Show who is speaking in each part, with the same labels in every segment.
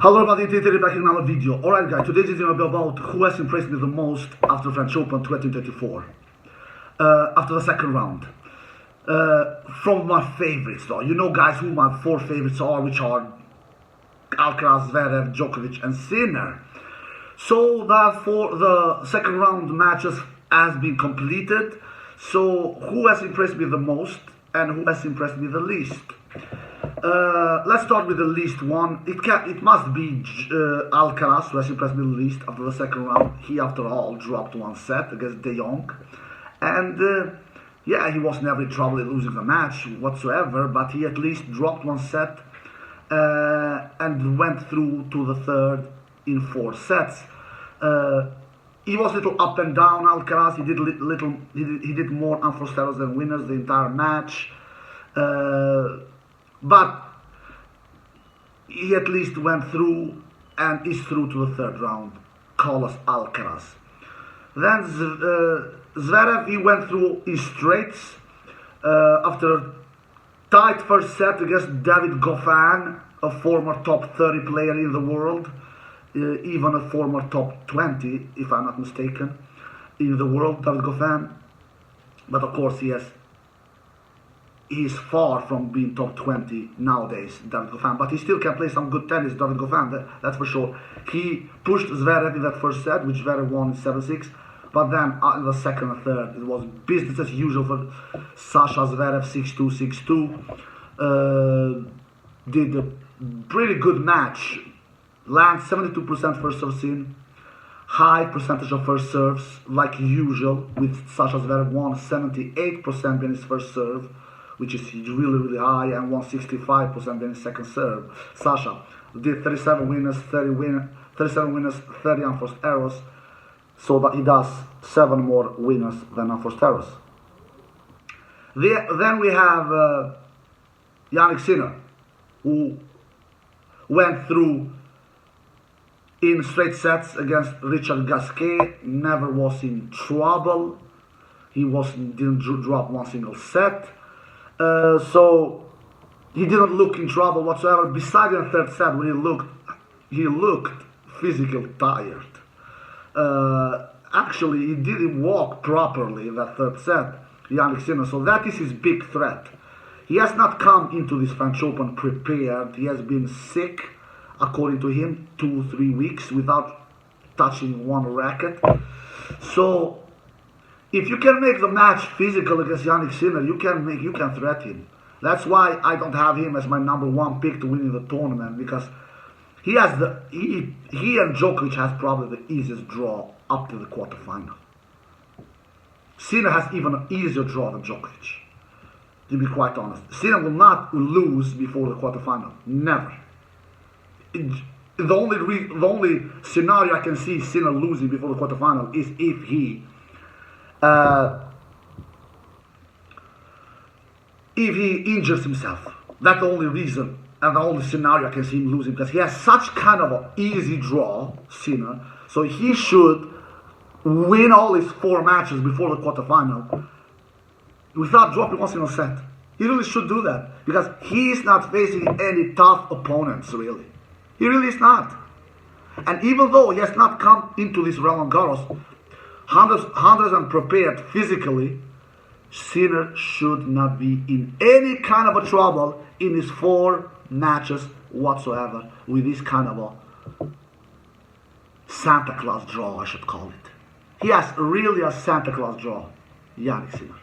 Speaker 1: Hello everybody, today back in another video. Alright guys, today's is going to be about who has impressed me the most after French Open 2024. After the second round. From my favorites though. You know guys who my four favorites are, which are Alcaraz, Zverev, Djokovic and Sinner. So that for the second round matches has been completed. So who has impressed me the most and who has impressed me the least? Let's start with the least one. It must be Alcaraz who has impressed me the least after the second round. He, after all, dropped one set against De Jong, and yeah, he was never in trouble in losing the match whatsoever. But he at least dropped one set and went through to the third in 4 sets. He was a little up and down. Alcaraz, he did more unforced errors than winners the entire match. But he at least went through and is through to the third round. Call us Alcaraz. Then Zverev, he went through his straights after a tight first set against David Goffin, a former top 30 player in the world, even a former top 20, if I'm not mistaken, in the world, David Goffin. But of course he is far from being top 20 nowadays, David Goffin, but he still can play some good tennis, David Goffin, that's for sure. He pushed Zverev in that first set, which Zverev won in 7-6, but then in the second and third, it was business as usual for Sasha Zverev, 6-2, 6-2. Did a pretty good match, lands 72% first serve in, high percentage of first serves, like usual, with Sasha Zverev won 78% in his first serve, which is really high, and 165% in his second serve. Sasha did 37 winners, 30 unforced errors, so that he does 7 more winners than unforced errors. Then we have Jannik Sinner, who went through in straight sets against Richard Gasquet, never was in trouble. He didn't drop one single set. So he didn't look in trouble whatsoever. Besides the third set, when he looked physically tired. Actually, he didn't walk properly in that third set, Jannik Sinner. So that is his big threat. He has not come into this French Open prepared. He has been sick, according to him, 2-3 weeks without touching one racket. So if you can make the match physical against Jannik Sinner, you can threaten him. That's why I don't have him as my number 1 pick to win in the tournament, because he and Djokovic has probably the easiest draw up to the quarterfinal. Sinner has even an easier draw than Djokovic, to be quite honest. Sinner will not lose before the quarterfinal, never. The only scenario I can see Sinner losing before the quarterfinal is if he injures himself. That's the only reason and the only scenario I can see him losing, because he has such kind of an easy draw, Sinner, so he should win all his 4 matches before the quarterfinal without dropping one single set. He really should do that, because he is not facing any tough opponents, really. He really is not. And even though he has not come into this Roland Garros 100% prepared physically, Sinner should not be in any kind of a trouble in his 4 matches whatsoever with this kind of a Santa Claus draw, I should call it. He has really a Santa Claus draw, Jannik Sinner.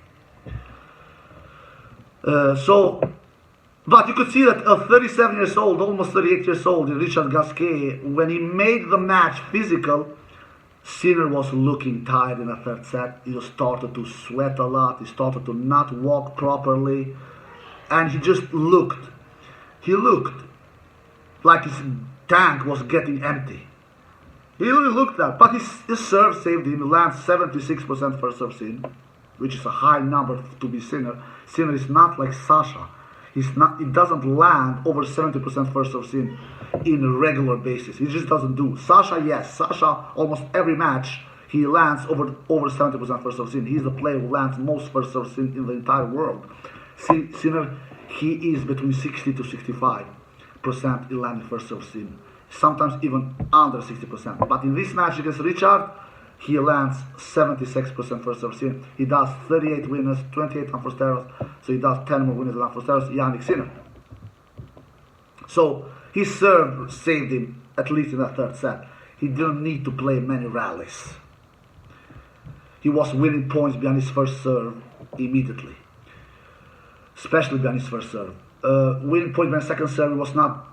Speaker 1: But you could see that a 37 years old, almost 38 years old, Richard Gasquet, when he made the match physical, Sinner was looking tired in the third set. He started to sweat a lot. He started to not walk properly. And he just looked like his tank was getting empty. He really looked that. But his serve saved him. He lands 76% first serve in, which is a high number to be Sinner. Sinner is not like Sasha. He doesn't land over 70% first serve in a regular basis. He just doesn't do. Sasha, yes. Sasha, almost every match, he lands over 70% first serve in. He's the player who lands most first serve in the entire world. Sinner, he is between 60 to 65% in landing first serve sometimes even under 60%. But in this match against Richard, he lands 76% first serve scene. He does 38 winners, 28 unforced errors, so he does 10 more winners than unforced errors. Yannick Sinner. So his serve saved him, at least in the third set. He didn't need to play many rallies. He was winning points behind his first serve immediately, especially behind his first serve. Winning point behind second serve was not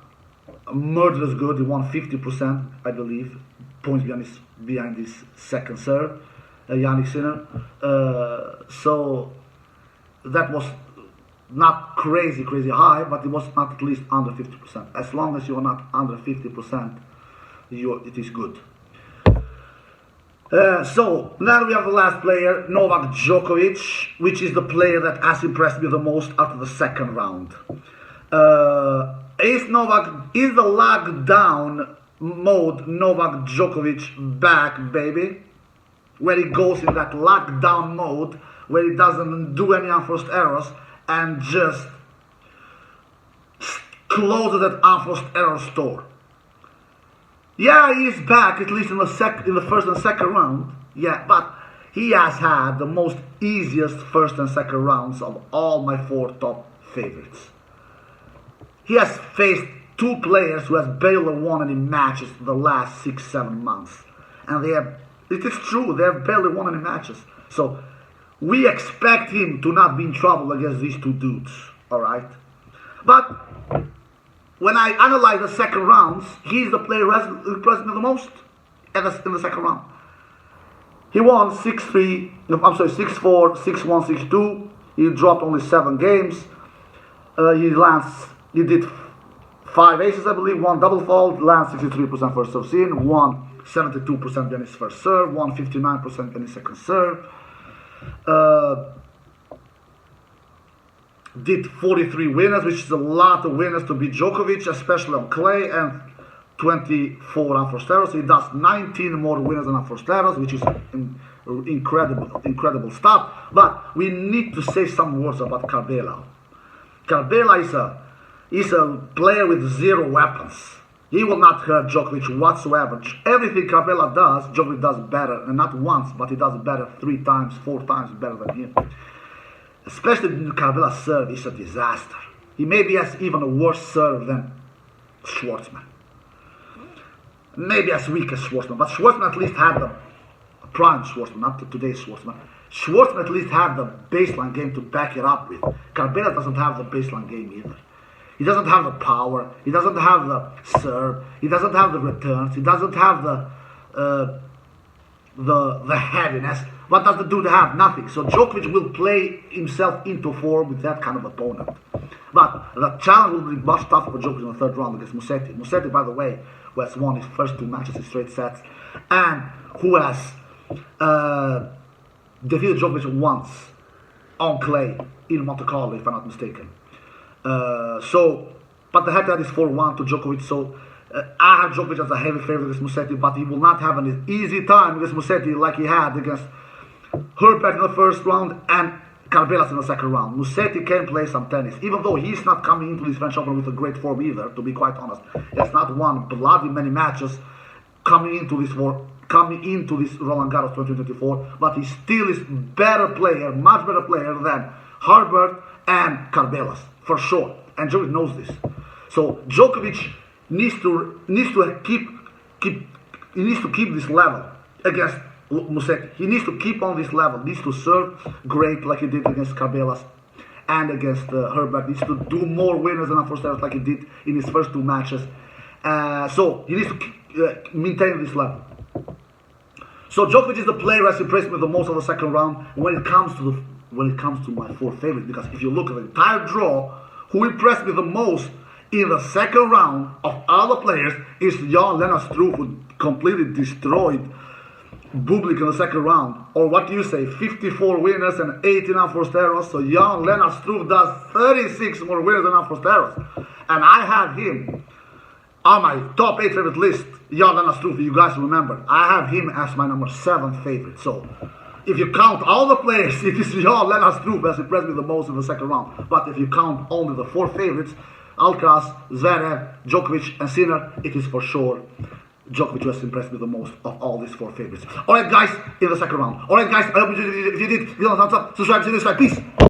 Speaker 1: murderous good. He won 50%, I believe, points behind his second serve, Yannick Sinner. So that was not crazy high, but it was not at least under 50%. As long as you are not under 50%, it is good. So now we have the last player, Novak Djokovic, which is the player that has impressed me the most after the second round. Is the lockdown mode Novak Djokovic back, baby? Where he goes in that lockdown mode, where he doesn't do any unforced errors and just closes that unforced error store. Yeah, he is back, at least in the first and second round. Yeah, but he has had the most easiest first and second rounds of all my 4 top favorites. He has faced 2 players who has barely won any matches the last 6-7 months. And it is true, they have barely won any matches. So we expect him to not be in trouble against these 2 dudes, alright? But when I analyze the second rounds, he's the player who has impressed me the most in the second round. He won 6-4, 6-1, 6-2. He dropped only 7 games. He did 5 aces, I believe, 1 double fault, lands 63% first serve scene, won 72% behind his first serve, won 59% behind his second serve. Did 43 winners, which is a lot of winners to beat Djokovic, especially on clay, and 24 unforced errors. He does 19 more winners than unforced errors, which is incredible stuff. But we need to say some words about Carbela. Carbela is a player with 0 weapons. He will not hurt Djokovic whatsoever. Everything Carbela does, Djokovic does better, and not once, but he does it better 3 times, 4 times better than him. Especially Carbela's serve is a disaster. He maybe has even a worse serve than Schwartzman. Maybe as weak as Schwartzman, but Schwartzman at least had the prime Schwartzman, not today's Schwartzman. Schwartzman at least had the baseline game to back it up with. Carbela doesn't have the baseline game either. He doesn't have the power. He doesn't have the serve. He doesn't have the returns. He doesn't have the heaviness. What does the dude have? Nothing. So Djokovic will play himself into form with that kind of opponent. But the challenge will be much tougher for Djokovic in the third round against Musetti. Musetti, by the way, who has won his first 2 matches in straight sets, and who has defeated Djokovic once on clay in Monte Carlo, if I'm not mistaken. But the head-to-head is 4-1 to Djokovic, so I have Djokovic as a heavy favorite against Musetti, but he will not have an easy time against Musetti like he had against Herbert in the first round and Carbelas in the second round. Musetti can play some tennis, even though he's not coming into this French Open with a great form either, to be quite honest. He has not won bloody many matches coming into this Roland Garros 2024, but he still is better player, much better player than Herbert and Carbelas, for sure. And Djokovic knows this. So Djokovic needs to keep this level against Musetti. He needs to keep on this level. Needs to serve great like he did against Carbelas and against Herbert. Needs to do more winners than unforced errors like he did in his first 2 matches. So he needs to maintain this level. So Djokovic is the player who has impressed me the most of the second round when it comes to my 4 favorites. Because if you look at the entire draw, who impressed me the most in the second round of all the players is Jan-Lennart Struff, who completely destroyed Bublik in the second round. Or what do you say, 54 winners and 18 unforced errors. So Jan-Lennart Struff does 36 more winners than unforced errors. And I have him on my top 8 favorite list. Jan-Lennart Struff, you guys remember, I have him as my number 7 favorite. So if you count all the players, it is Jan-Lennart Struff has impressed me the most in the second round. But if you count only the 4 favorites, Alcaraz, Zverev, Djokovic, and Sinner, it is for sure Djokovic was impressed me the most of all these 4 favorites. Alright guys, in the second round. Alright guys, I hope you did. If you did, give a thumbs up, subscribe, see you next time. Peace.